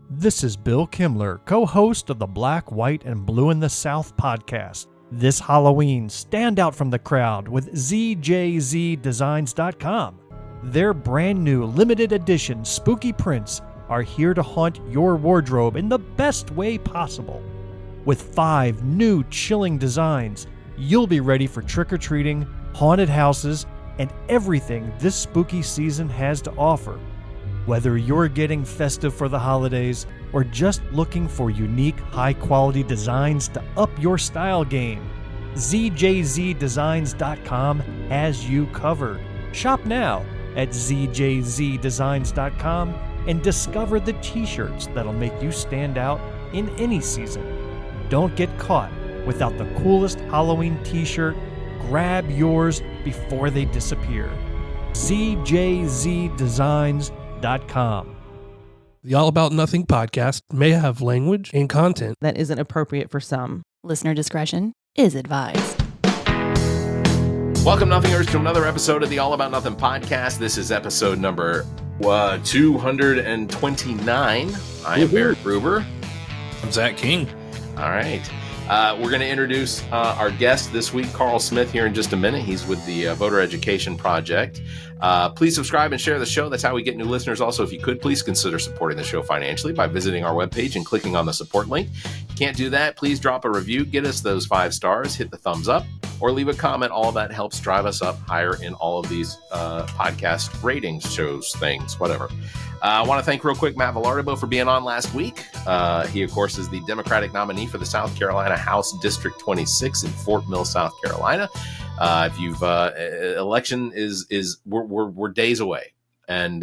This is Bill Kimler, co-host of the Black, White, and Blue in the South podcast. This Halloween, stand out from the crowd with ZJZDesigns.com. Their brand new limited edition spooky prints are here to haunt your wardrobe in the best way possible. With 5 new chilling designs, you'll be ready for trick-or-treating, haunted houses, and everything this spooky season has to offer. Whether you're getting festive for the holidays or just looking for unique, high-quality designs to up your style game, ZJZDesigns.com has you covered. Shop now at ZJZDesigns.com and discover the t-shirts that'll make you stand out in any season. Don't get caught without the coolest Halloween t-shirt. Grab yours before they disappear. ZJZDesigns.com. The All About Nothing podcast may have language and content that isn't appropriate for some. Listener discretion is advised. Welcome, Nothingers, to another episode of the All About Nothing podcast. This is episode number 229. I am Barrett Gruber. I'm Zach King. All right. We're going to introduce our guest this week, Karl Smith, here in just a minute. He's with the Voter Education Project. Please subscribe and share the show. That's how we get new listeners. Also, if you could, please consider supporting the show financially by visiting our webpage and clicking on the support link. If you can't do that, please drop a review, get us those 5 stars, hit the thumbs up, or leave a comment. All of that helps drive us up higher in all of these podcast ratings, shows, things, whatever. I want to thank real quick Matt Villardo for being on last week. He, of course, is the Democratic nominee for the South Carolina House District 26 in Fort Mill, South Carolina. If you've election is we're days away, and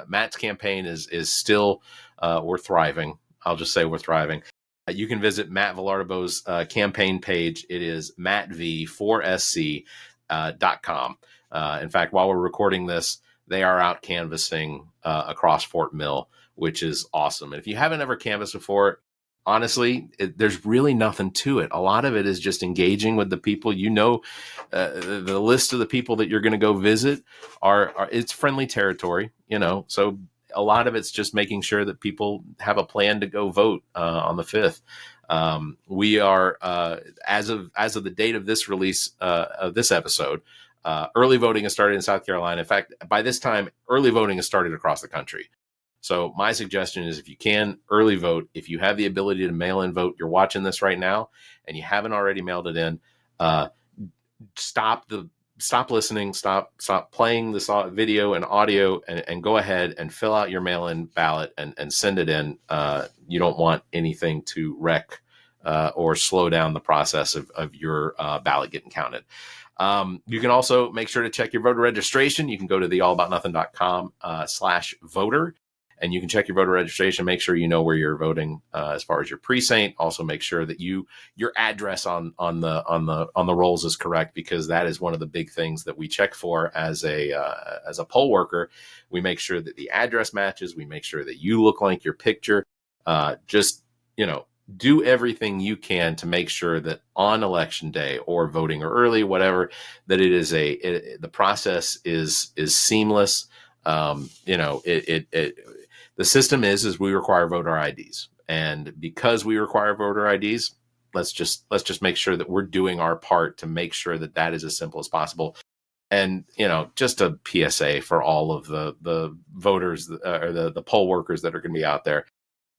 Matt's campaign is still we're thriving. I'll just say we're thriving. You can visit Matt Villardo's campaign page. It is mattv4sc.com. In fact, while we're recording this, they are out canvassing across Fort Mill, which is awesome. And if you haven't ever canvassed before, honestly, there's really nothing to it. A lot of it is just engaging with the people. The list of the people that you're going to go visit are it's friendly territory, so a lot of it's just making sure that people have a plan to go vote on the 5th. We are, as of the date of this release of this episode, early voting has started in South Carolina. In fact, by this time, early voting has started across the country. So my suggestion is, if you can, early vote. If you have the ability to mail in vote, you're watching this right now and you haven't already mailed it in, stop listening, stop playing this video and audio, and go ahead and fill out your mail-in ballot and send it in. You don't want anything to wreck or slow down the process of your ballot getting counted. You can also make sure to check your voter registration. You can go to theallaboutnothing.com/voter, and you can check your voter registration. Make sure you know where you're voting as far as your precinct. Also, make sure that your address on the rolls is correct, because that is one of the big things that we check for as a poll worker. We make sure that the address matches. We make sure that you look like your picture. Do everything you can to make sure that on election day or voting early, whatever, that it is the process is seamless. The system is we require voter IDs, and because we require voter IDs, let's just make sure that we're doing our part to make sure that is as simple as possible. And just a PSA for all of the voters or the poll workers that are going to be out there.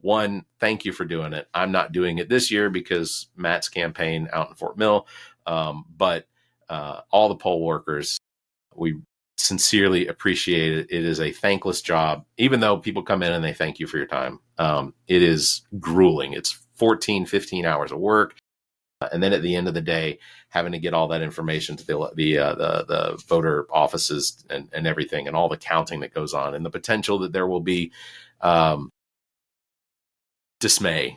One, thank you for doing it. I'm not doing it this year because Matt's campaign out in Fort Mill, but all the poll workers, we sincerely appreciate it. It is a thankless job, even though people come in and they thank you for your time. It is grueling. It's 14, 15 hours of work. And then at the end of the day, having to get all that information to the voter offices and everything, and all the counting that goes on, and the potential that there will be dismay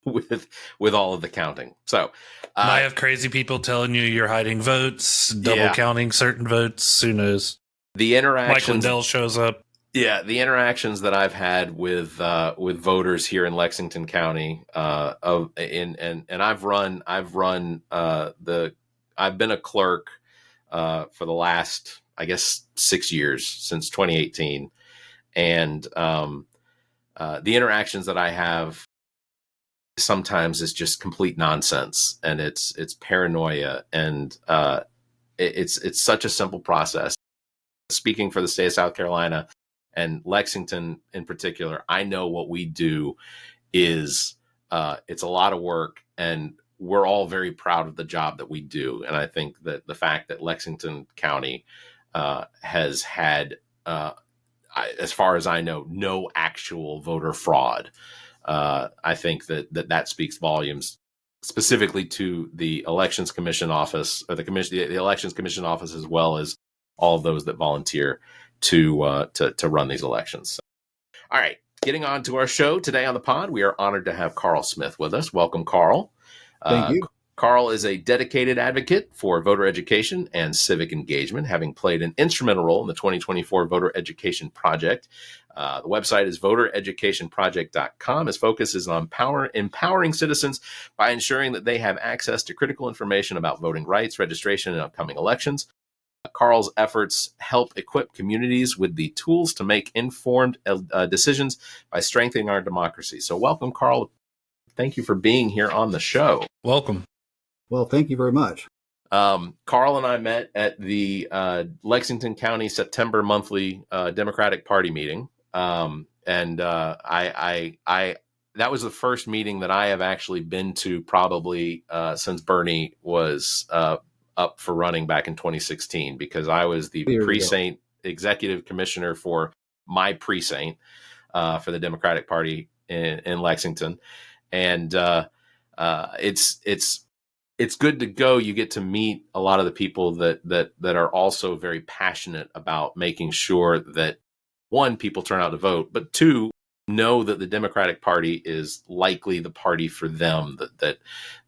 with all of the counting. So I have crazy people telling you you're hiding votes, double counting certain votes. Who knows? The interactions. Mike Lindell shows up. Yeah, the interactions that I've had with voters here in Lexington County, and I've been a clerk for the last, I guess, 6 years, since 2018, and the interactions that I have sometimes is just complete nonsense, and it's paranoia, and it's such a simple process. Speaking for the state of South Carolina and Lexington in particular, I know what we do is it's a lot of work, and we're all very proud of the job that we do. And I think that the fact that Lexington County has had, as far as I know, no actual voter fraud, I think that speaks volumes, specifically to the Elections Commission office, or the Elections Commission office, as well as all of those that volunteer to run these elections. All right, getting on to our show today on the pod, we are honored to have Karl Smith with us. Welcome, Karl. Thank you. Karl is a dedicated advocate for voter education and civic engagement, having played an instrumental role in the 2024 Voter Education Project. The website is votereducationproject.com. His focus is on empowering citizens by ensuring that they have access to critical information about voting rights, registration, and upcoming elections. Karl's efforts help equip communities with the tools to make informed decisions by strengthening our democracy. So welcome, Karl. Thank you for being here on the show. Welcome. Well, thank you very much. Karl and I met at the Lexington County September monthly Democratic Party meeting. And that was the first meeting that I have actually been to probably since Bernie was up for running back in 2016, because I was the precinct executive commissioner for my precinct for the Democratic Party in Lexington. And it's good to go. You get to meet a lot of the people that are also very passionate about making sure that, one, people turn out to vote, but two, know that the Democratic Party is likely the party for them,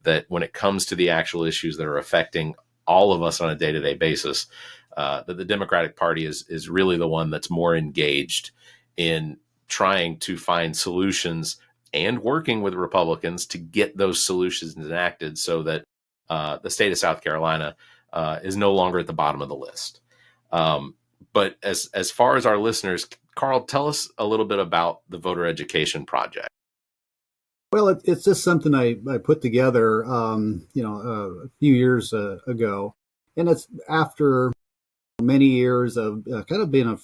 that when it comes to the actual issues that are affecting all of us on a day-to-day basis, that the Democratic Party is really the one that's more engaged in trying to find solutions and working with Republicans to get those solutions enacted, so that the state of South Carolina is no longer at the bottom of the list. But as far as our listeners, Karl, tell us a little bit about the Voter Education Project. Well, it's just something I put together, a few years ago, and it's after many years of kind of being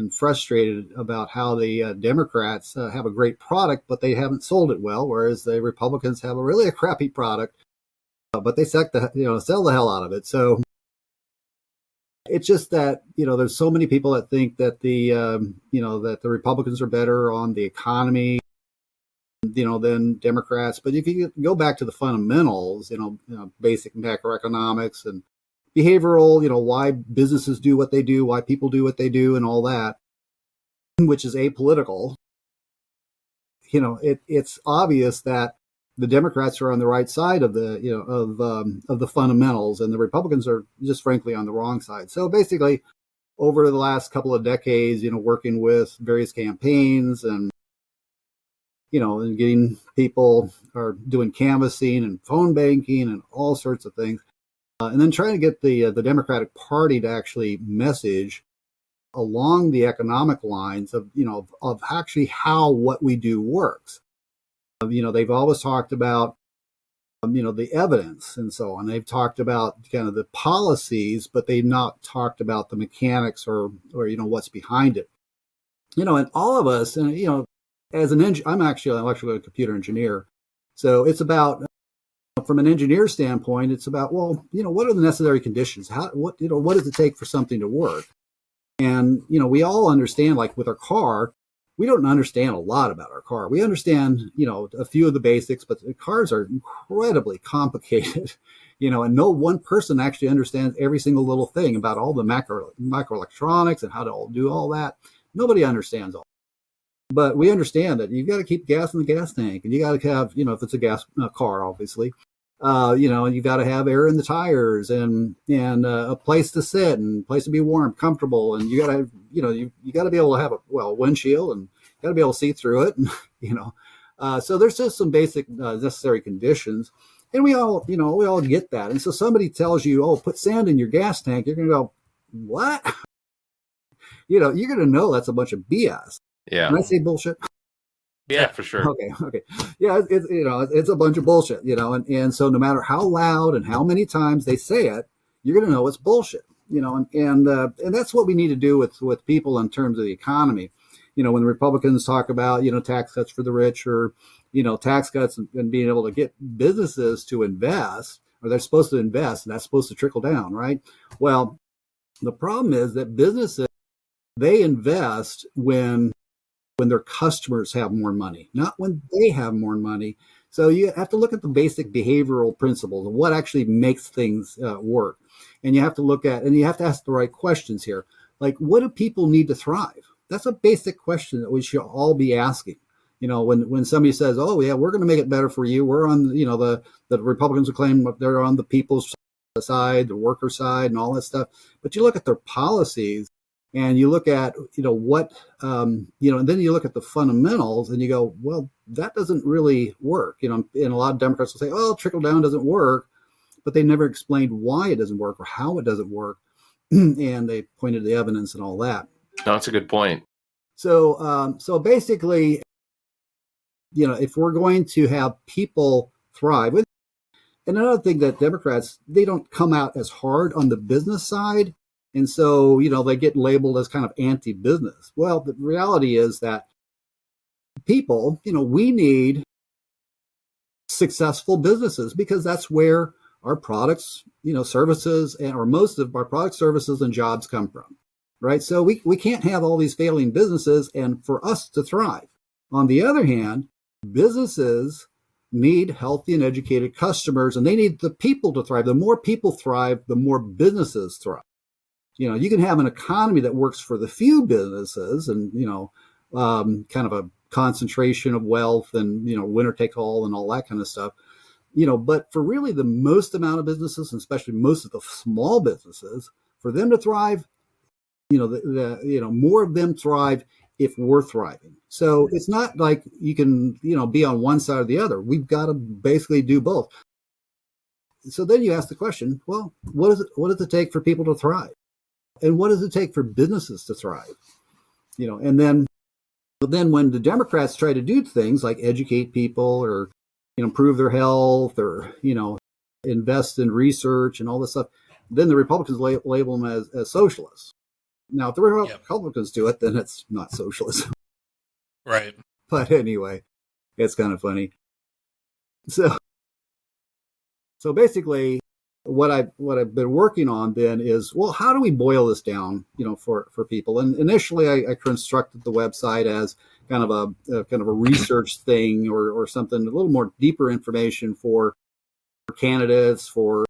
frustrated about how the Democrats have a great product, but they haven't sold it well, whereas the Republicans have a crappy product, but they sell the hell out of it. So it's just that, there's so many people that think that that the Republicans are better on the economy, than Democrats. But if you go back to the fundamentals, basic macroeconomics and behavioral, why businesses do what they do, why people do what they do, and all that, which is apolitical, it's obvious that the Democrats are on the right side of the fundamentals, and the Republicans are just frankly on the wrong side. So basically, over the last couple of decades, working with various campaigns and and getting people are doing canvassing and phone banking and all sorts of things, and then trying to get the Democratic Party to actually message along the economic lines of actually how what we do works. They've always talked about, the evidence and so on. They've talked about kind of the policies, but they've not talked about the mechanics or what's behind it. And all of us, and, as I'm actually an electrical and computer engineer. So it's about, from an engineer standpoint, it's about, well, what are the necessary conditions? What does it take for something to work? And, we all understand, like with our car, we don't understand a lot about our car. We understand, a few of the basics, but the cars are incredibly complicated, and no one person actually understands every single little thing about all the microelectronics and how to all do all that. Nobody understands all. But we understand that you've got to keep gas in the gas tank, and you got to have, if it's a gas car, obviously, you got to have air in the tires and a place to sit and a place to be warm, comfortable. And you got to, you got to be able to have a windshield, and you got to be able to see through it. And, so there's just some basic necessary conditions, and we all get that. And so somebody tells you, oh, put sand in your gas tank. You're going to go, what? You're going to know that's a bunch of BS. Yeah. Can I say bullshit? Yeah, for sure. Okay. Yeah, it's a bunch of bullshit, and so no matter how loud and how many times they say it, you're going to know it's bullshit, and that's what we need to do with people in terms of the economy. When the Republicans talk about, tax cuts for the rich or, tax cuts and being able to get businesses to invest, or they're supposed to invest, and that's supposed to trickle down, right? Well, the problem is that businesses, they invest when their customers have more money, not when they have more money. So you have to look at the basic behavioral principles of what actually makes things work. And you have to ask the right questions here. Like, what do people need to thrive? That's a basic question that we should all be asking. When somebody says, oh, yeah, we're going to make it better for you. We're on, the Republicans are claiming they're on the people's side, the worker side, and all that stuff. But you look at their policies, and you look at, and then you look at the fundamentals and you go, well, that doesn't really work. And a lot of Democrats will say, oh, trickle down doesn't work, but they never explained why it doesn't work or how it doesn't work. And they pointed to the evidence and all that. No, that's a good point. So basically, if we're going to have people thrive, and another thing that Democrats, they don't come out as hard on the business side. And so, they get labeled as kind of anti-business. Well, the reality is that people, we need successful businesses because that's where our products, services, or most of our products, services, and jobs come from, right? So we can't have all these failing businesses and for us to thrive. On the other hand, businesses need healthy and educated customers, and they need the people to thrive. The more people thrive, the more businesses thrive. You can have an economy that works for the few businesses and, kind of a concentration of wealth and, winner take all and all that kind of stuff, but for really the most amount of businesses, and especially most of the small businesses, for them to thrive, more of them thrive if we're thriving. So it's not like you can, be on one side or the other. We've got to basically do both. So then you ask the question, well, what does it take for people to thrive? And what does it take for businesses to thrive? But then when the Democrats try to do things like educate people or, improve their health or, invest in research and all this stuff, then the Republicans label them as socialists. Now, if the Republicans do it, then it's not socialism. Right. But anyway, it's kind of funny. So basically, what I've been working on then is, well, how do we boil this down, for people? And initially, I constructed the website as kind of a research thing or something, a little more deeper information for candidates, for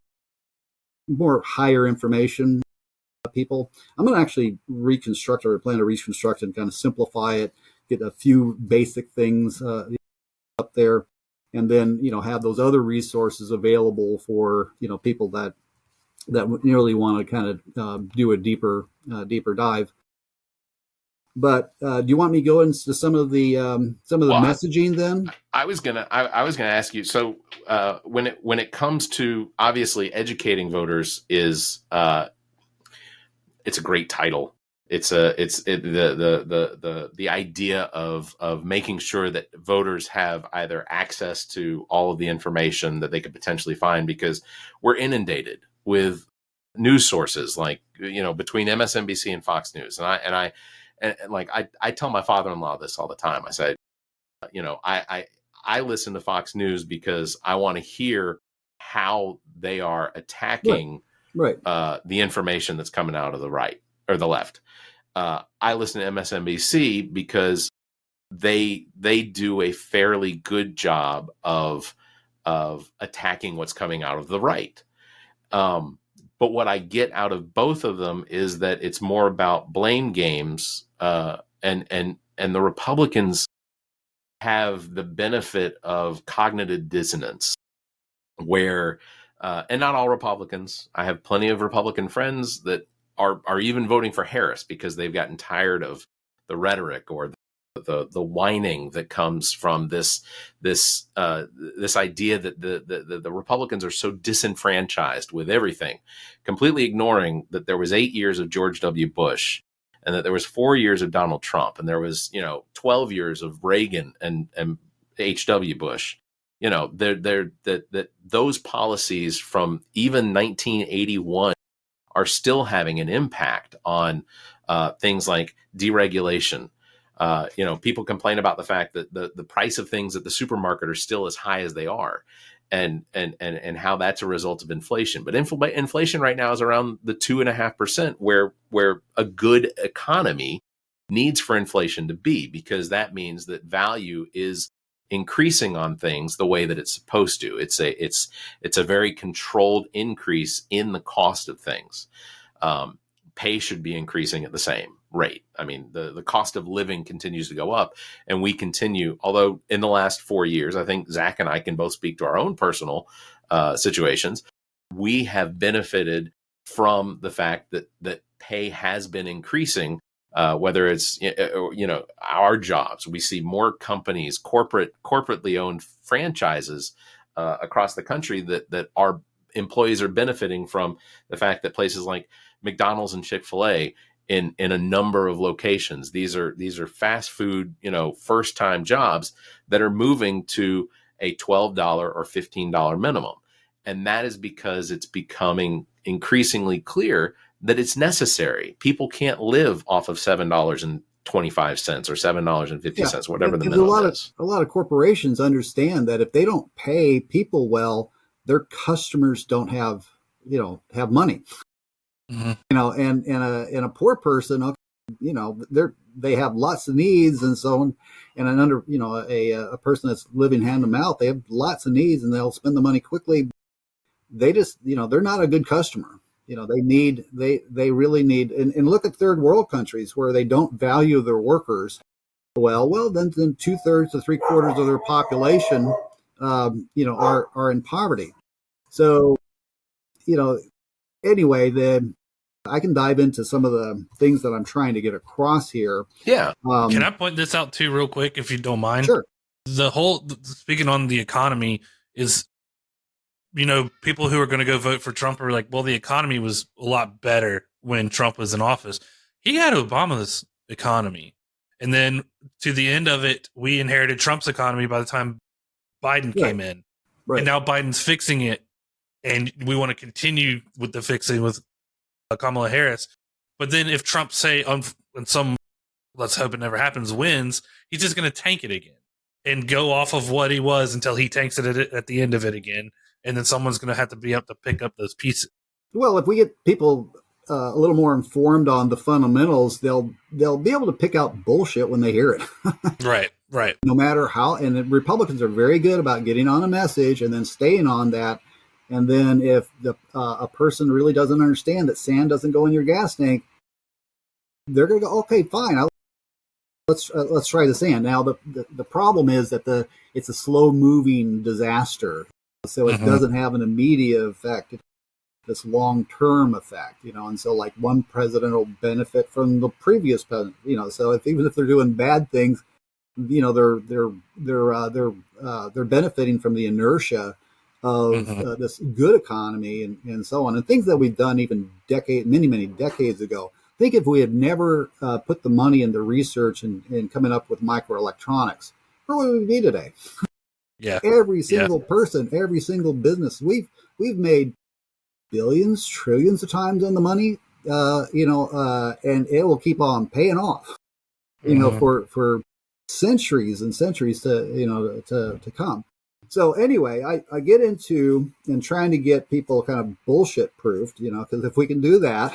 more higher information people. I'm going to actually reconstruct, or plan to reconstruct and kind of simplify it, get a few basic things up there, and then, have those other resources available for, people that really want to kind of do a deeper dive. But do you want me to go into some of the messaging then? I was gonna ask you. So when it comes to obviously educating voters is it's a great title. The idea of making sure that voters have either access to all of the information that they could potentially find, because we're inundated with news sources like, between MSNBC and Fox News. And I tell my father-in-law this all the time. I say, I listen to Fox News because I want to hear how they are attacking the information that's coming out of the right or the left. I listen to MSNBC because they do a fairly good job of attacking what's coming out of the right. But what I get out of both of them is that it's more about blame games, and the Republicans have the benefit of cognitive dissonance, where and not all Republicans. I have plenty of Republican friends that are even voting for Harris because they've gotten tired of the rhetoric or the whining that comes from this idea that the Republicans are so disenfranchised with everything, completely ignoring that there was 8 years of George W. Bush, and that there was 4 years of Donald Trump, and there was 12 years of Reagan and H.W. Bush. That those policies from even 1981 are still having an impact on things like deregulation. People complain about the fact that the price of things at the supermarket are still as high as they are, and how that's a result of inflation. But inflation right now is around the 2.5%, where a good economy needs for inflation to be, because that means that value is increasing on things the way that it's supposed to. It's a very controlled increase in the cost of things. Pay should be increasing at the same rate. I mean, the cost of living continues to go up, and we continue, although in the last 4 years, I think Zach and I can both speak to our own personal situations. We have benefited from the fact that pay has been increasing, whether it's our jobs. We see more companies, corporately owned franchises across the country that our employees are benefiting from the fact that places like McDonald's and Chick-fil-A in a number of locations. These are fast food, first time jobs that are moving to a $12 or $15 minimum. And that is because it's becoming increasingly clear that it's necessary. People can't live off of $7.25 or $7.50, whatever the minimum is. A lot of corporations understand that if they don't pay people well, their customers don't have money. Mm-hmm. And a poor person, they have lots of needs and so on. And a person that's living hand to mouth, they have lots of needs and they'll spend the money quickly. They just, they're not a good customer. They really need, and look at third world countries where they don't value their workers well, then 2/3 to 3/4 of their population, are in poverty. So, anyway, I can dive into some of the things that I'm trying to get across here. Yeah. Can I point this out too real quick, if you don't mind? Sure. Speaking on the economy is, people who are going to go vote for Trump are like, well, the economy was a lot better when Trump was in office. He had Obama's economy. And then to the end of it, we inherited Trump's economy by the time Biden came in. Right. And now Biden's fixing it. And we want to continue with the fixing with Kamala Harris. But then if Trump, say, let's hope it never happens, wins, he's just going to tank it again and go off of what he was until he tanks it at the end of it again. And then someone's going to have to be up to pick up those pieces. Well, if we get people a little more informed on the fundamentals, they'll be able to pick out bullshit when they hear it. Right. No matter how, and the Republicans are very good about getting on a message and then staying on that. And then if a person really doesn't understand that sand doesn't go in your gas tank, they're going to go, okay, fine, let's try the sand. Now the problem is that it's a slow moving disaster, so it doesn't have an immediate effect. This long-term effect, and so like one president will benefit from the previous president, so even if they're doing bad things, they're benefiting from the inertia of this good economy and so on, and things that we've done even many decades ago. Think if we had never put the money into research and coming up with microelectronics, where would we be today? Yeah, every single person, every single business, we've made billions, trillions of times on the money, and it will keep on paying off, for centuries and centuries to come. So anyway, I get into and trying to get people kind of bullshit proofed, because if we can do that,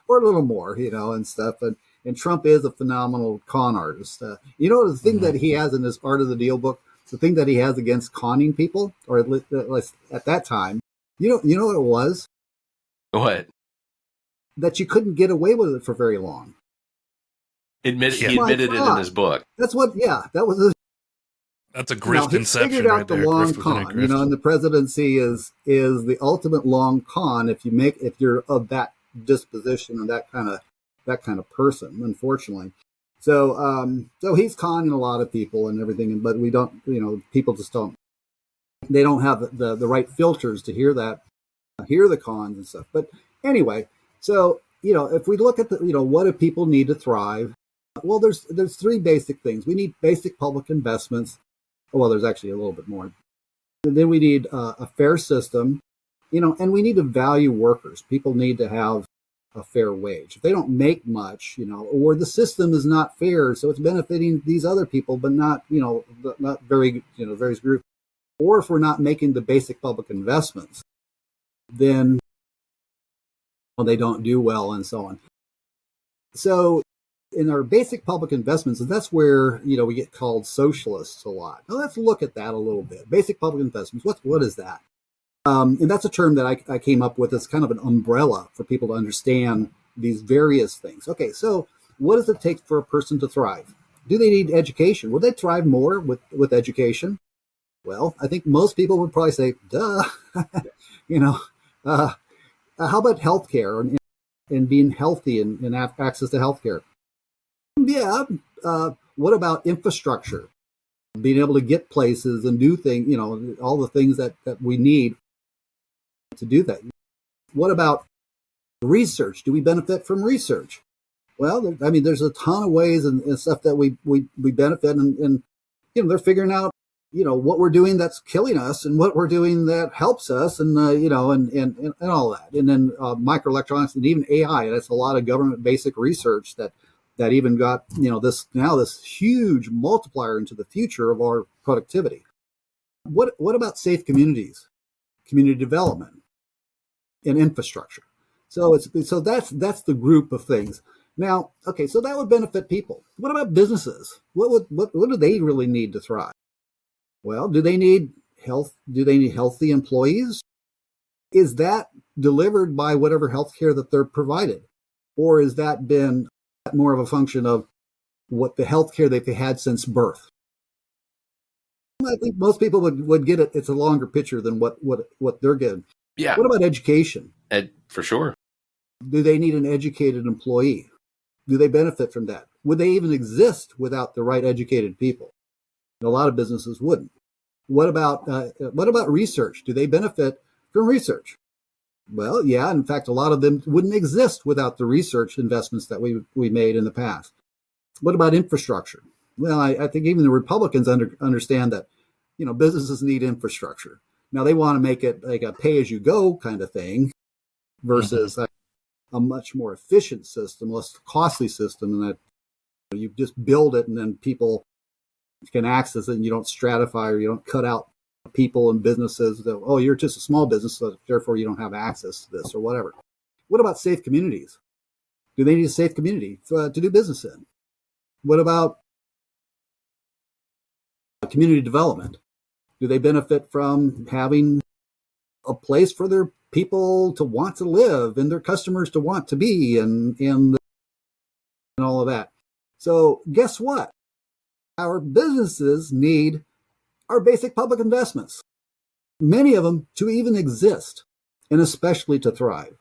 or a little more, and stuff, and Trump is a phenomenal con artist. The thing that he has in his Art of the Deal book, the thing that he has against conning people, or at least at that time, you know what it was? What? That you couldn't get away with it for very long. He admitted it in his book. That's what. Yeah, that was his. That's a grift inception. He figured out the long con. And the presidency is the ultimate long con if you're of that disposition and that kind of person. Unfortunately, so he's conning a lot of people and everything, but we don't. People just don't. They don't have the right filters to hear the cons and stuff. But anyway, so if we look at what do people need to thrive? Well, there's three basic things. We need basic public investments. Well, there's actually a little bit more. And then we need a fair system, and we need to value workers. People need to have a fair wage. If they don't make much, or the system is not fair, so it's benefiting these other people, but not, not very, various groups. Or if we're not making the basic public investments, then they don't do well and so on. So in our basic public investments, and that's where, we get called socialists a lot. Now let's look at that a little bit. Basic public investments, what is that? And that's a term that I came up with as kind of an umbrella for people to understand these various things. Okay, so what does it take for a person to thrive? Do they need education? Will they thrive more with education? Well, I think most people would probably say, duh. How about healthcare and being healthy and have access to healthcare? Yeah. What about infrastructure? Being able to get places and do things, all the things that we need to do that. What about research? Do we benefit from research? Well, there's a ton of ways and stuff that we benefit, and they're figuring out, what we're doing that's killing us and what we're doing that helps us, and and all that. And then microelectronics and even AI. That's a lot of government basic research that even got this huge multiplier into the future of our productivity. What about safe communities, community development, and infrastructure? So that's the group of things. Now, okay, so that would benefit people. What about businesses? What do they really need to thrive? Well, do they need health? Do they need healthy employees? Is that delivered by whatever healthcare that they're provided, or has that been more of a function of what the healthcare that they had since birth? I think most people would get it. It's a longer picture than what they're getting. Yeah. What about education? For sure. Do they need an educated employee? Do they benefit from that? Would they even exist without the right educated people? A lot of businesses wouldn't. What about research? Do they benefit from research? Well, yeah. In fact, a lot of them wouldn't exist without the research investments that we made in the past. What about infrastructure? Well, I think even the Republicans understand that, businesses need infrastructure. Now they want to make it like a pay-as-you-go kind of thing versus a much more efficient system, less costly system, and that you just build it and then people can access it, and you don't stratify or you don't cut out people and businesses. Oh, you're just a small business, so therefore you don't have access to this or whatever. What about safe communities? Do they need a safe community to do business in? What about community development? Do they benefit from having a place for their people to want to live and their customers to want to be and all of that? So guess what? Our businesses need our basic public investments, many of them to even exist, and especially to thrive.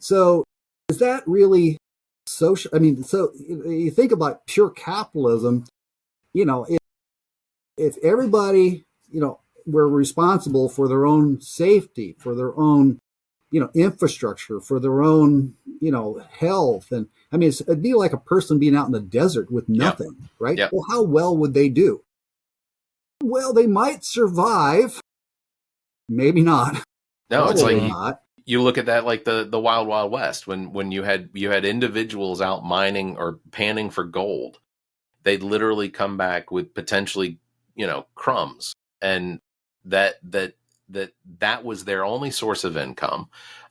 So is that really social? So you think about pure capitalism, if everybody, were responsible for their own safety, for their own, infrastructure, for their own, health. And it'd be like a person being out in the desert with nothing, right? Yep. Well, how well would they do? Well, they might survive. Maybe not. No, it's Probably like not. you look at that like the Wild Wild West when you had individuals out mining or panning for gold. They'd literally come back with potentially, crumbs, and that was their only source of income.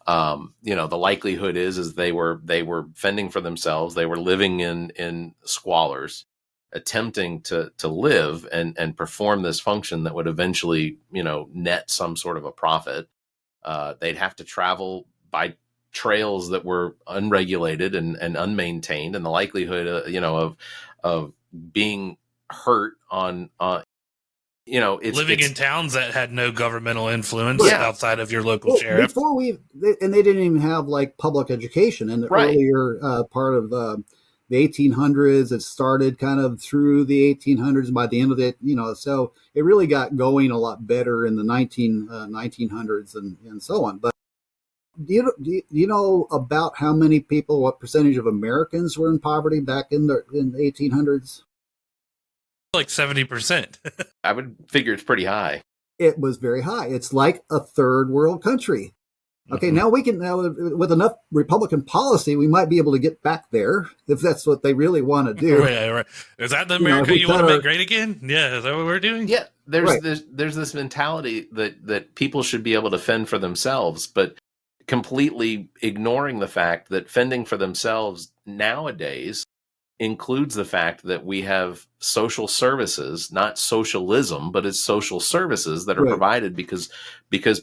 The likelihood is they were fending for themselves. They were living in squalors, attempting to live and perform this function that would eventually, net some sort of a profit. They'd have to travel by trails that were unregulated and unmaintained, and the likelihood, of being hurt on it's living in towns that had no governmental influence outside of your local sheriff. Before they didn't even have like public education in the earlier part of the 1800s. It started kind of through the 1800s, and by the end of it, so it really got going a lot better in the 1900s and so on. But Do you know about how many people, what percentage of Americans were in poverty back in the 1800s? Like 70%. I would figure it's pretty high. It was very high. It's like a third world country. Okay, Mhm. now we can, now with enough Republican policy, we might be able to get back there if that's what they really want to do. Right. Is that the You know, if America we you want to cut our- make great again? Yeah, is that what we're doing? Yeah, there's Right. there's this mentality that people should be able to fend for themselves, but completely ignoring the fact that fending for themselves nowadays includes the fact that we have social services, not socialism, but it's social services that are Right. provided because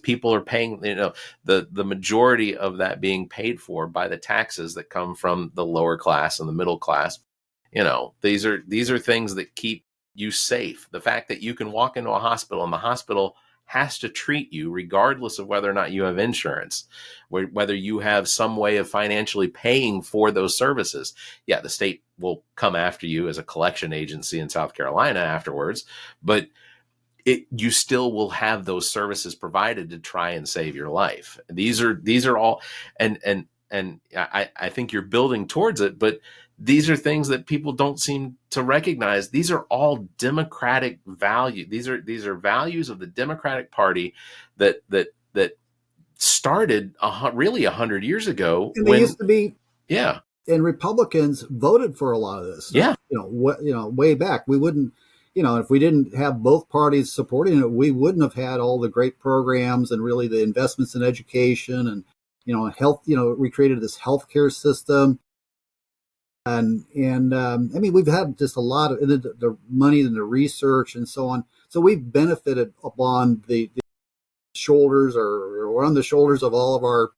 people are paying, the majority of that being paid for by the taxes that come from the lower class and the middle class. These are things that keep you safe. The fact that you can walk into a hospital and the hospital has to treat you regardless of whether or not you have insurance, whether you have some way of financially paying for those services. Yeah, the state will come after you as a collection agency in South Carolina afterwards, but you still will have those services provided to try and save your life. These are all, and I think you're building towards it, but these are things that people don't seem to recognize. These are all democratic value. These are values of the Democratic Party that started really 100 years ago. And they used to be, Yeah, and Republicans voted for a lot of this. Yeah. Way back, we wouldn't, if we didn't have both parties supporting it, we wouldn't have had all the great programs and really the investments in education and, health. We created this healthcare system. And I mean, we've had just a lot of the money and the research and so on. So we've benefited upon the shoulders or on the shoulders of all of our,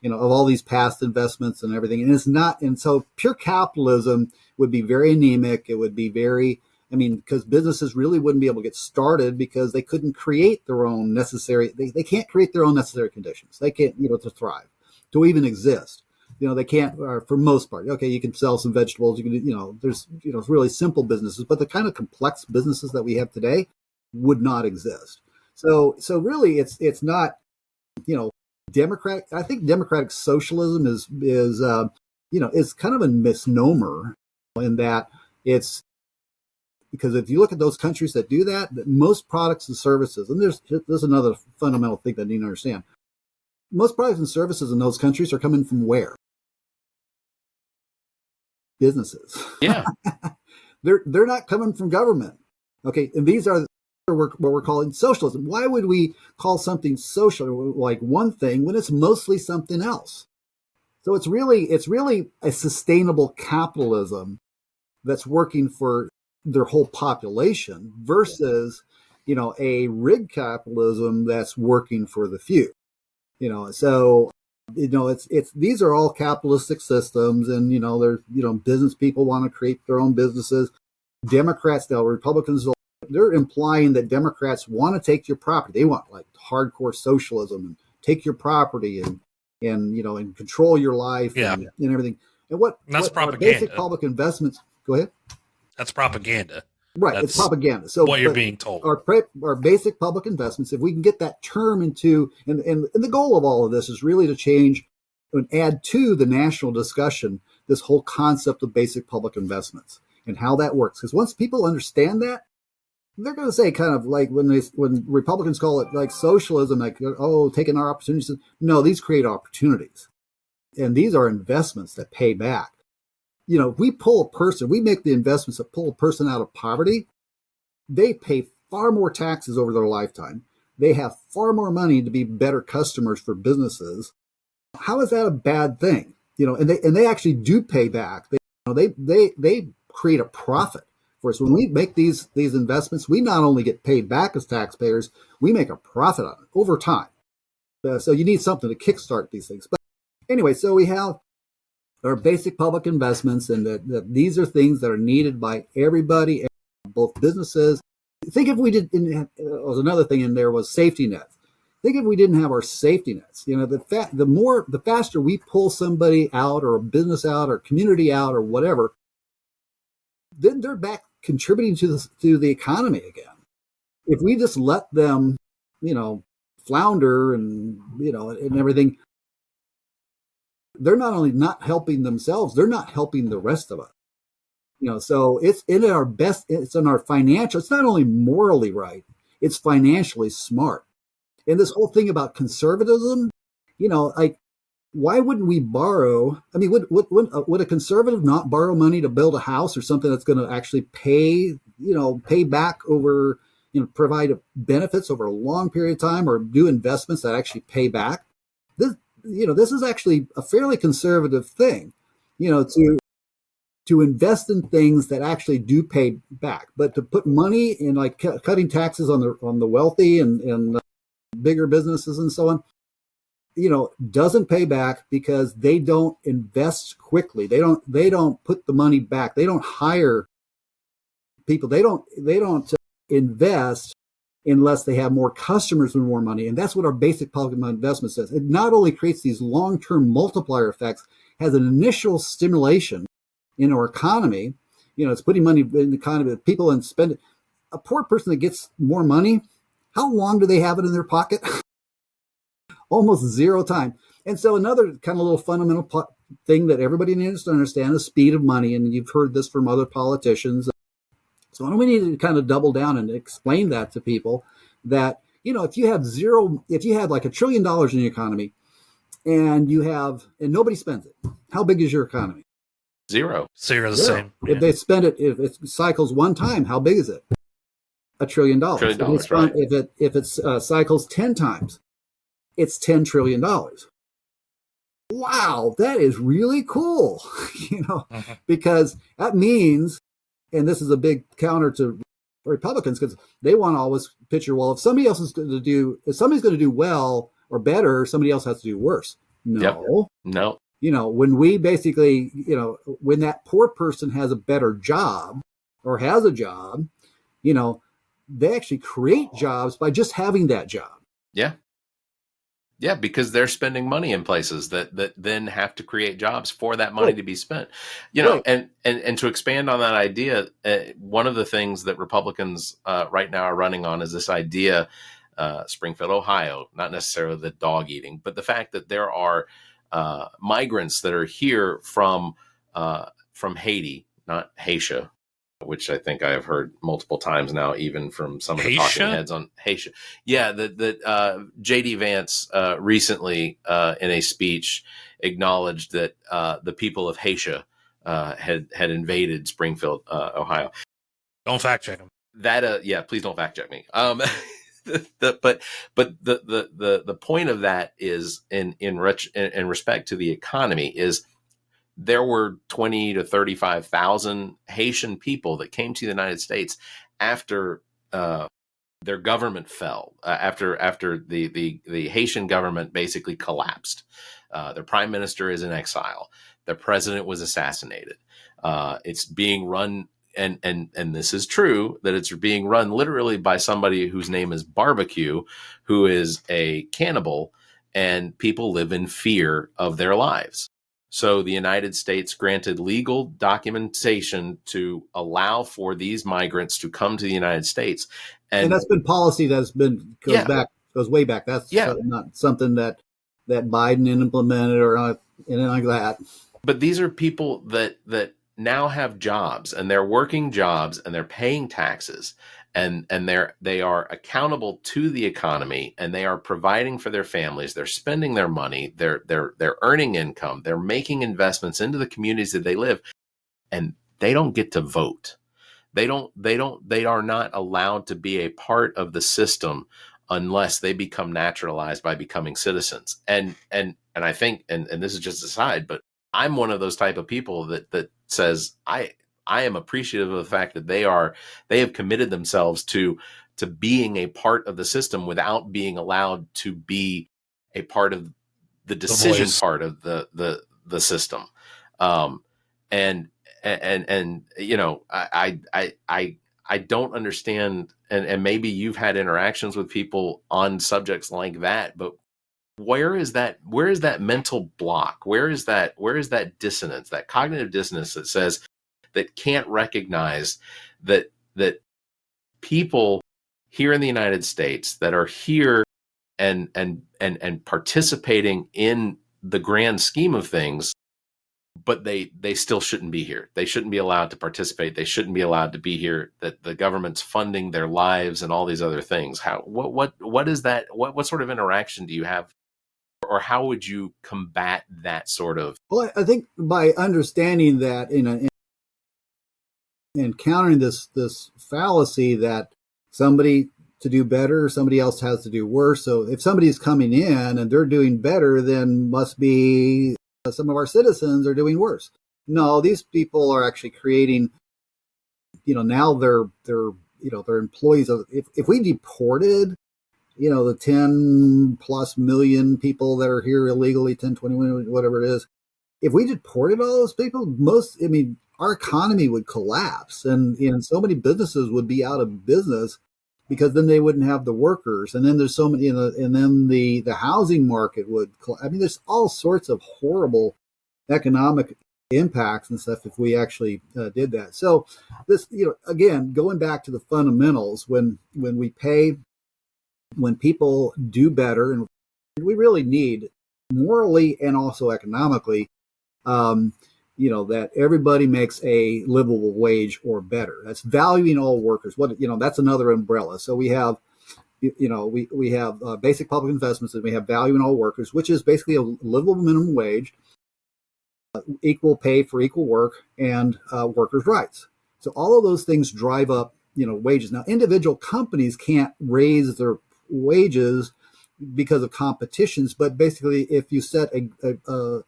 of all these past investments and everything. And it's not, and so pure capitalism would be very anemic. It would be very, because businesses really wouldn't be able to get started because they couldn't create their own necessary, they can't create their own necessary conditions. They can't, to thrive, to even exist. They can't, for most part. Okay, you can sell some vegetables. You can, there's, really simple businesses, but the kind of complex businesses that we have today would not exist. So really, it's not, democratic. I think democratic socialism is kind of a misnomer in that it's because if you look at those countries that do that most products and services, and there's another fundamental thing that you need to understand. Most products and services in those countries are coming from where? Businesses. Yeah. They're not coming from government. Okay, and these are what we're calling socialism. Why would we call something social like one thing when it's mostly something else? So it's really a sustainable capitalism that's working for their whole population versus a rigged capitalism that's working for the few. So it's these are all capitalistic systems, and there's business people want to create their own businesses. Democrats, now Republicans, they're implying that Democrats want to take your property. They want like hardcore socialism and take your property and control your life and everything. And That's what basic propaganda. public investments? Go ahead. That's propaganda. Right, it's propaganda. So what you're being told. Our basic public investments, if we can get that term into, and the goal of all of this is really to change and add to the national discussion this whole concept of basic public investments and how that works. Because once people understand that, they're going to say kind of like when Republicans call it like socialism, like, oh, taking our opportunities. No, these create opportunities. And these are investments that pay back. If we make the investments that pull a person out of poverty, they pay far more taxes over their lifetime. They have far more money to be better customers for businesses. How is that a bad thing? And they actually do pay back. They create a profit for us. When we make these investments, we not only get paid back as taxpayers, we make a profit on it over time. So you need something to kickstart these things. But anyway, so we have our basic public investments, and that these are things that are needed by everybody, both businesses. Think if we didn't have, was another thing in there was safety nets. Think if we didn't have our safety nets. The faster we pull somebody out or a business out or community out or whatever, then they're back contributing to the economy again. If we just let them, flounder and and everything, they're not only not helping themselves, they're not helping the rest of us. So it's in our best, it's in our financial, it's not only morally right, it's financially smart. And this whole thing about conservatism, like, why wouldn't we borrow? I mean, would a conservative not borrow money to build a house or something that's going to actually pay back over, provide benefits over a long period of time, or do investments that actually pay back? This is actually a fairly conservative thing, to invest in things that actually do pay back. But to put money in, like, cutting taxes on the wealthy and bigger businesses and so on, doesn't pay back, because they don't invest quickly. They don't put the money back. They don't hire people. They don't invest unless they have more customers and more money. And that's what our basic public investment says. It not only creates these long-term multiplier effects, has an initial stimulation in our economy. It's putting money in the economy, people, and spend it. A poor person that gets more money, how long do they have it in their pocket? Almost zero time. And so another kind of little fundamental thing that everybody needs to understand is speed of money. And you've heard this from other politicians. So we need to kind of double down and explain that to people, that, if you had like $1 trillion in the economy, and nobody spends it, how big is your economy? Zero. Zero the same. If they spend it, if it cycles one time, how big is it? $1 trillion. Right. If it cycles 10 times, it's $10 trillion. Wow, that is really cool. Because that means, and this is a big counter to Republicans, because they want to always picture, well, if somebody's going to do well or better, somebody else has to do worse. No. Yep. No. When we basically, when that poor person has a better job or has a job, they actually create jobs by just having that job. Yeah. Yeah, because they're spending money in places that then have to create jobs for that money to be spent. Right. And to expand on that idea, one of the things that Republicans right now are running on is this idea, Springfield, Ohio, not necessarily the dog eating, but the fact that there are migrants that are here from Haiti, not Haitian, which I think I have heard multiple times now, even from some of the talking heads on Haitian. Yeah, that J.D. Vance recently in a speech acknowledged that the people of Haitian had invaded Springfield, Ohio. Don't fact check them. That please don't fact check me. But the point of that is in respect to the economy is, there were 20 to 35,000 Haitian people that came to the United States after their government fell, after the Haitian government basically collapsed. Their prime minister is in exile. Their president was assassinated. It's being run, and this is true, that it's being run literally by somebody whose name is Barbecue, who is a cannibal, and people live in fear of their lives. So the United States granted legal documentation to allow for these migrants to come to the United States. And that's been policy goes way back. That's not something that Biden implemented or anything like that. But these are people that now have jobs, and they're working jobs, and they're paying taxes, and they are accountable to the economy, and they are providing for their families. They're spending their money. They're earning income. They're making investments into the communities that they live, and they don't get to vote. They are not allowed to be a part of the system unless they become naturalized by becoming citizens. And I think, and this is just a side, but I'm one of those type of people that says I am appreciative of the fact that they have committed themselves to being a part of the system without being allowed to be a part of the decision part of the system. And you know, I don't understand, and maybe you've had interactions with people on subjects like that, but where is that mental block? Where is that dissonance, that cognitive dissonance that says, that can't recognize that people here in the United States that are here and participating in the grand scheme of things, but they still shouldn't be here. They shouldn't be allowed to participate. They shouldn't be allowed to be here. That the government's funding their lives and all these other things. What is that? What sort of interaction do you have, or how would you combat that sort of? Well, I think by understanding that in countering this fallacy that somebody to do better, somebody else has to do worse. So if somebody's coming in and they're doing better, then must be some of our citizens are doing worse. No, these people are actually creating, now they're employees of, if we deported, the 10 plus million people that are here illegally, 10, 20 million, whatever it is, if we deported all those people, our economy would collapse and so many businesses would be out of business because then they wouldn't have the workers. And then there's so many, and then the housing market would, there's all sorts of horrible economic impacts and stuff if we actually did that. So this, again, going back to the fundamentals, when people do better, and we really need morally and also economically, that everybody makes a livable wage or better. That's valuing all workers. That's another umbrella. So we have, we have basic public investments, and we have valuing all workers, which is basically a livable minimum wage, equal pay for equal work, and workers' rights. So all of those things drive up, wages. Now, individual companies can't raise their wages because of competitions, but basically if you set a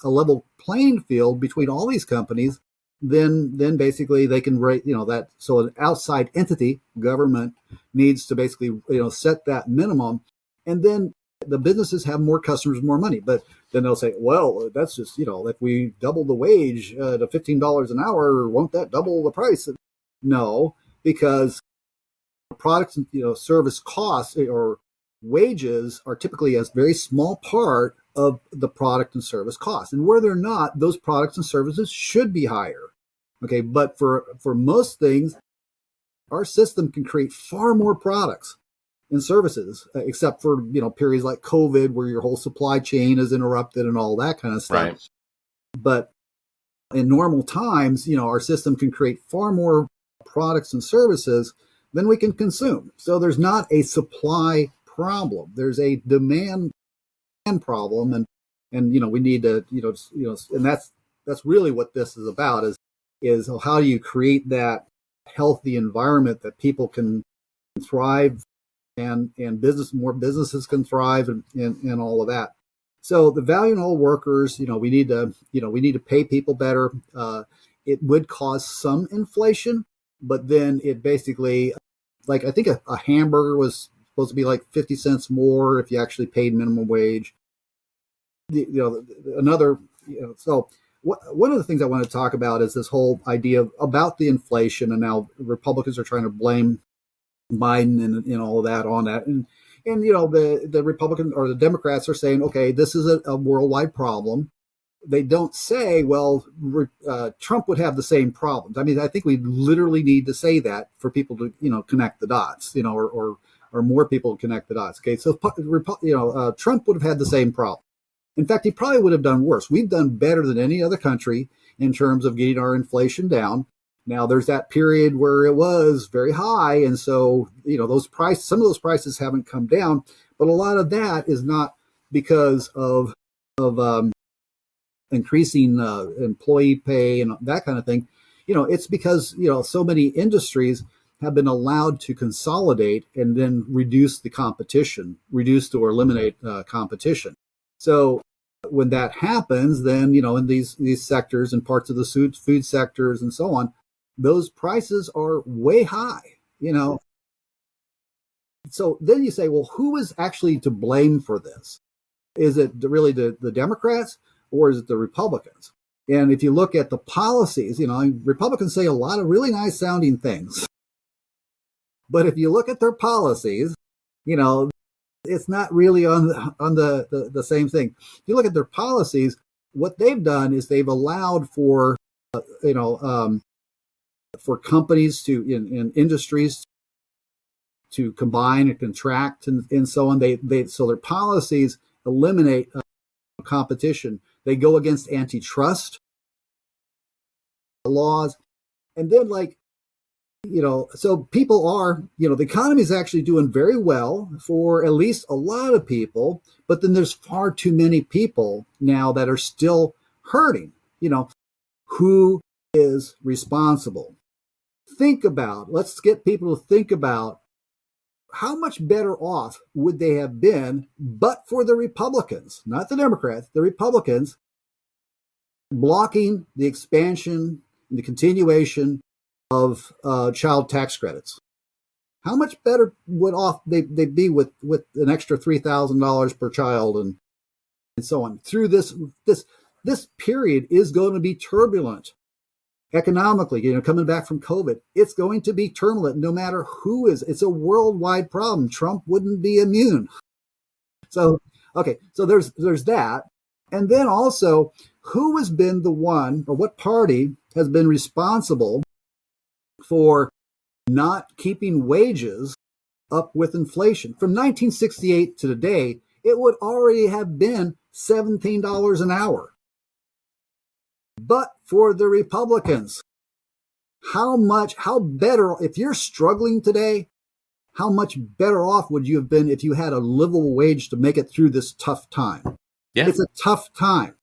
level playing field between all these companies, then basically they can rate, that. So an outside entity, government, needs to basically, set that minimum, and then the businesses have more customers, more money. But then they'll say, well, that's just, if we double the wage to $15 an hour, won't that double the price? No, because products and, service costs or wages are typically a very small part of the product and service cost. And where they're not, those products and services should be higher. Okay, but for most things, our system can create far more products and services, except for, periods like COVID where your whole supply chain is interrupted and all that kind of stuff. Right. But in normal times, our system can create far more products and services than we can consume. So there's not a supply problem. There's a demand problem, and we need to, and that's really what this is about, is how do you create that healthy environment that people can thrive and more businesses can thrive and all of that. So the value in all workers, we need to pay people better. It would cause some inflation, but then it basically, like, I think a hamburger was supposed to be like 50 cents more if you actually paid minimum wage. So one of the things I want to talk about is this whole idea about the inflation, and now Republicans are trying to blame Biden and all of that on that. And the Republicans or the Democrats are saying, okay, this is a worldwide problem. They don't say, well, Trump would have the same problems. I think we literally need to say that for people to, connect the dots, or more people connect the dots. Okay, so Trump would have had the same problem. In fact, he probably would have done worse. We've done better than any other country in terms of getting our inflation down. Now, there's that period where it was very high, and so some of those prices haven't come down. But a lot of that is not because of increasing employee pay and that kind of thing. It's because so many industries have been allowed to consolidate and then reduce or eliminate competition. So when that happens, then, in these sectors and parts of the food sectors and so on, those prices are way high, So then you say, well, who is actually to blame for this? Is it really the Democrats or is it the Republicans? And if you look at the policies, Republicans say a lot of really nice sounding things. But if you look at their policies, it's not really on the same thing. If you look at their policies, what they've done is they've allowed for companies in industries to combine and contract and so on. So their policies eliminate competition. They go against antitrust laws. And then so people are, the economy is actually doing very well for at least a lot of people, but then there's far too many people now that are still hurting. Who is responsible? Let's get people to think about how much better off would they have been but for the Republicans, not the Democrats, the Republicans blocking the expansion and the continuation of child tax credits. How much better would off they'd be with an extra $3,000 per child and so on. Through this period is going to be turbulent economically. Coming back from COVID, it's going to be turbulent no matter who is. It's a worldwide problem. Trump wouldn't be immune. So there's that, and then also who has been the one, or what party has been responsible for not keeping wages up with inflation. From 1968 to today, it would already have been $17 an hour. But for the Republicans, how better, if you're struggling today, how much better off would you have been if you had a livable wage to make it through this tough time? Yeah. It's a tough time.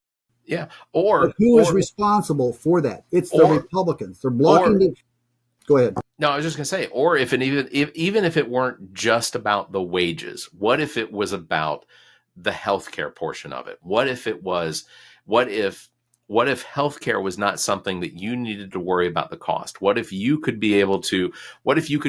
Yeah. But who is responsible for that? It's the Republicans. They're blocking it. Go ahead. No, I was just going to say, or even if it weren't just about the wages, what if it was about the healthcare portion of it? What if healthcare was not something that you needed to worry about the cost? What if you could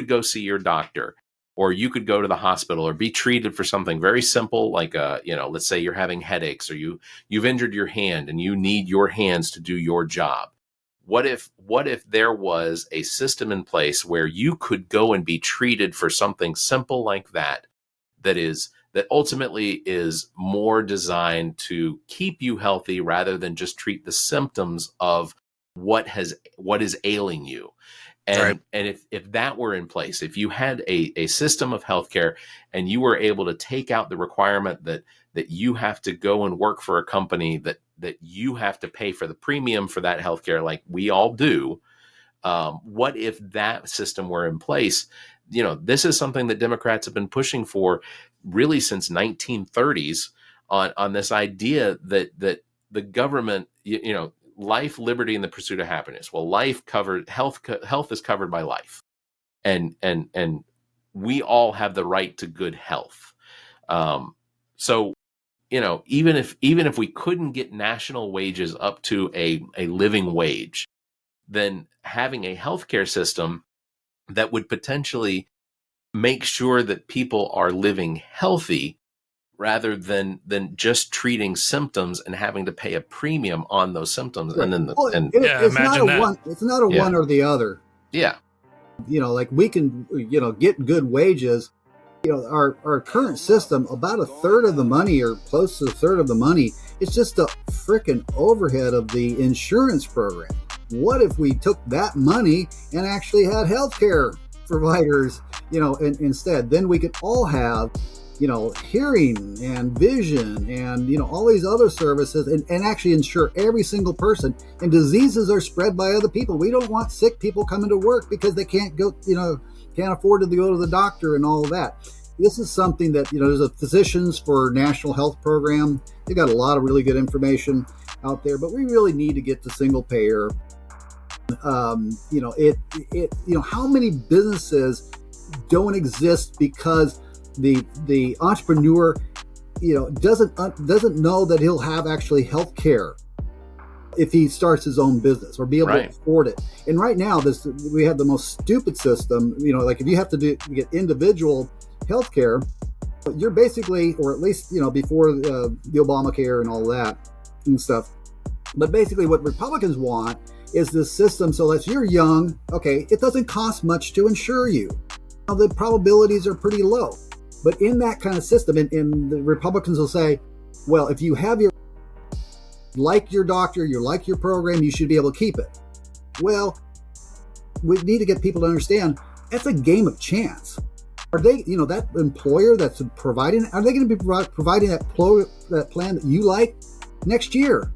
go see your doctor, or you could go to the hospital or be treated for something very simple, like let's say you're having headaches, or you've injured your hand and you need your hands to do your job. What if there was a system in place where you could go and be treated for something simple like that ultimately is more designed to keep you healthy rather than just treat the symptoms of what is ailing you? And if that were in place, if you had a system of healthcare and you were able to take out the requirement that you have to go and work for a company that you have to pay for the premium for that healthcare, like we all do, what if that system were in place? This is something that Democrats have been pushing for really since 1930s on this idea that the government, life, liberty, and the pursuit of happiness. Well, health is covered by life, and we all have the right to good health. So, even if we couldn't get national wages up to a living wage, then having a healthcare system that would potentially make sure that people are living healthy rather than just treating symptoms and having to pay a premium on those symptoms. Right. And then it's not a one or the other. Yeah. We can, get good wages. Our current system, about a third of the money, or close to a third of the money, is just the frickin' overhead of the insurance program. What if we took that money and actually had healthcare providers, instead? Then we could all have, hearing and vision and, all these other services and actually insure every single person. And diseases are spread by other people. We don't want sick people coming to work because they can't go, can't afford to go to the doctor and all of that. This is something that, there's a Physicians for National Health Program. They got a lot of really good information out there, but we really need to get to single payer. How many businesses don't exist because the entrepreneur, doesn't know that he'll have actually health care if he starts his own business or be able to afford it. And right now, we have the most stupid system. If you have to get individual health care, you're basically, or at least before the Obamacare and all that and stuff. But basically, what Republicans want is this system so that if you're young, okay, it doesn't cost much to insure you. Now, the probabilities are pretty low. But in that kind of system, and the Republicans will say, well, if you have your doctor, you like your program, you should be able to keep it. Well, we need to get people to understand that's a game of chance. Are they, that employer that's providing, are they going to be providing that plan that you like next year,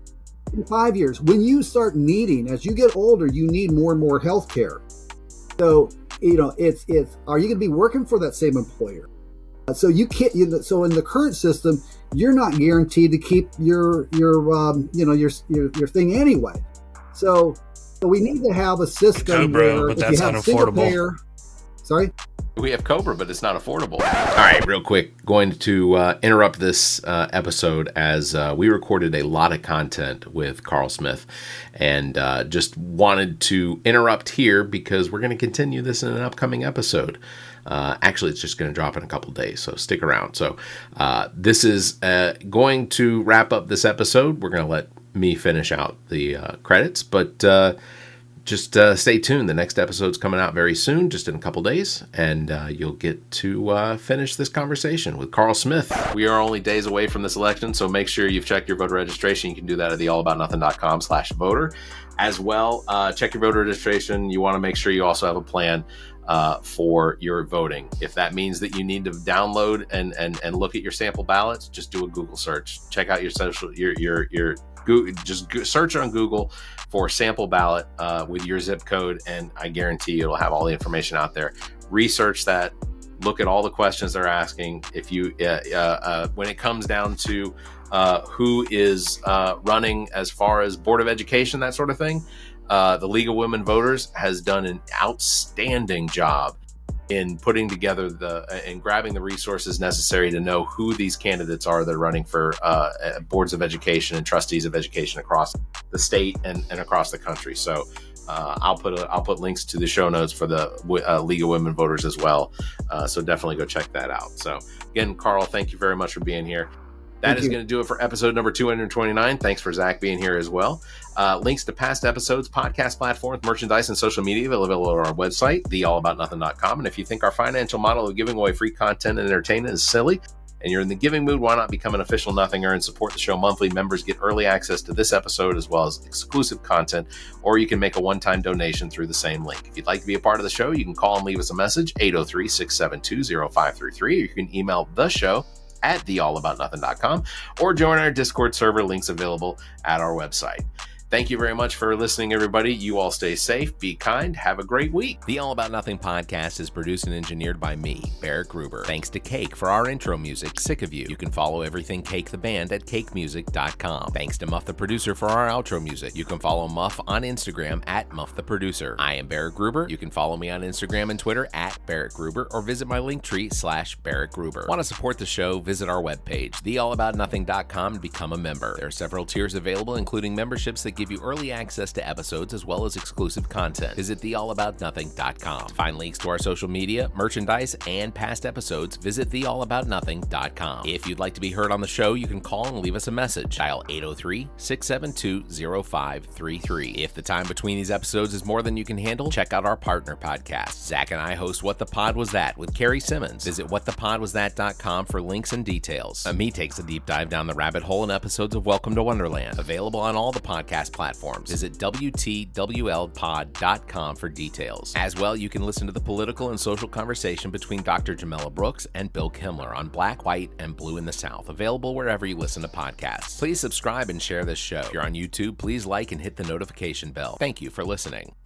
in 5 years, when you start needing, as you get older, you need more and more health care. So, it's are you going to be working for that same employer? So you can't. So in the current system, you're not guaranteed to keep your thing anyway. So we need to have a system where but if that's you have single payer. Sorry. We have Cobra, but it's not affordable. All right, real quick, going to interrupt this episode as we recorded a lot of content with Karl Smith, and just wanted to interrupt here because we're going to continue this in an upcoming episode. Actually, it's just going to drop in a couple days, so stick around. So this is going to wrap up this episode. We're going to let me finish out the credits, but just stay tuned. The next episode's coming out very soon, just in a couple days, and you'll get to finish this conversation with Karl Smith. We are only days away from this election, so make sure you've checked your voter registration. You can do that at theallaboutnothing.com/voter. As well, check your voter registration. You want to make sure you also have a plan for your voting. If that means that you need to download and look at your sample ballots, just do a Google search. Check out your just search on Google for sample ballot with your zip code, and I guarantee it'll have all the information out there. Research that. Look at all the questions they're asking. If you, when it comes down to who is running as far as Board of Education, that sort of thing, the League of Women Voters has done an outstanding job in putting together and grabbing the resources necessary to know who these candidates are that are running for boards of education and trustees of education across the state and across the country. So I'll put links to the show notes for the League of Women Voters as well. So definitely go check that out. So again, Karl, thank you very much for being here. That is going to do it for episode number 229. Thanks for Zach being here as well. Links to past episodes, podcast platforms, merchandise, and social media available on our website, theallaboutnothing.com. And if you think our financial model of giving away free content and entertainment is silly, and you're in the giving mood, why not become an official Nothinger and support the show monthly? Members get early access to this episode as well as exclusive content, or you can make a one-time donation through the same link. If you'd like to be a part of the show, you can call and leave us a message, 803-672-0533, or you can email the show at theallaboutnothing.com, or join our Discord server. Links available at our website. Thank you very much for listening, everybody. You all stay safe, be kind, have a great week. The All About Nothing podcast is produced and engineered by me, Barrett Gruber. Thanks to Cake for our intro music, Sick of You. You can follow everything Cake the Band at cakemusic.com. Thanks to Muff the Producer for our outro music. You can follow Muff on Instagram at Muff the Producer. I am Barrett Gruber. You can follow me on Instagram and Twitter at Barrett Gruber, or visit my linktree /Barrett Gruber. Want to support the show? Visit our webpage, theallaboutnothing.com, and become a member. There are several tiers available, including memberships that give you early access to episodes as well as exclusive content. Visit theallaboutnothing.com. To find links to our social media, merchandise, and past episodes, visit theallaboutnothing.com. If you'd like to be heard on the show, you can call and leave us a message. Dial 803-672-0533. If the time between these episodes is more than you can handle, check out our partner podcast. Zach and I host What the Pod Was That with Carrie Simmons. Visit whatthepodwasthat.com for links and details. Me takes a deep dive down the rabbit hole in episodes of Welcome to Wonderland. Available on all the podcast platforms. Visit WTWLpod.com for details. As well, you can listen to the political and social conversation between Dr. Jamela Brooks and Bill Kimmler on Black, White, and Blue in the South, available wherever you listen to podcasts. Please subscribe and share this show. If you're on YouTube, please like and hit the notification bell. Thank you for listening.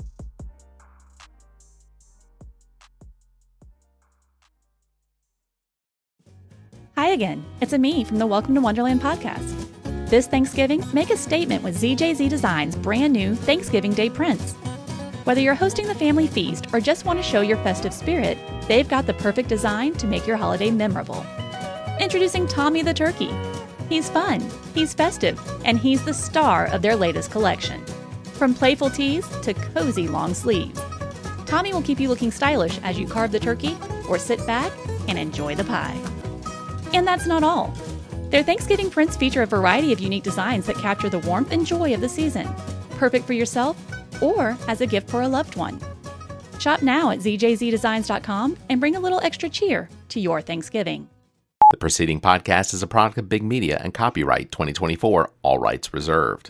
Hi again, it's Ami from the Welcome to Wonderland podcast. This Thanksgiving, make a statement with ZJZ Design's brand new Thanksgiving Day prints. Whether you're hosting the family feast or just want to show your festive spirit, they've got the perfect design to make your holiday memorable. Introducing Tommy the Turkey. He's fun, he's festive, and he's the star of their latest collection. From playful tees to cozy long sleeves, Tommy will keep you looking stylish as you carve the turkey or sit back and enjoy the pie. And that's not all. Their Thanksgiving prints feature a variety of unique designs that capture the warmth and joy of the season, perfect for yourself or as a gift for a loved one. Shop now at zjzdesigns.com and bring a little extra cheer to your Thanksgiving. The preceding podcast is a product of Big Media and copyright 2024, all rights reserved.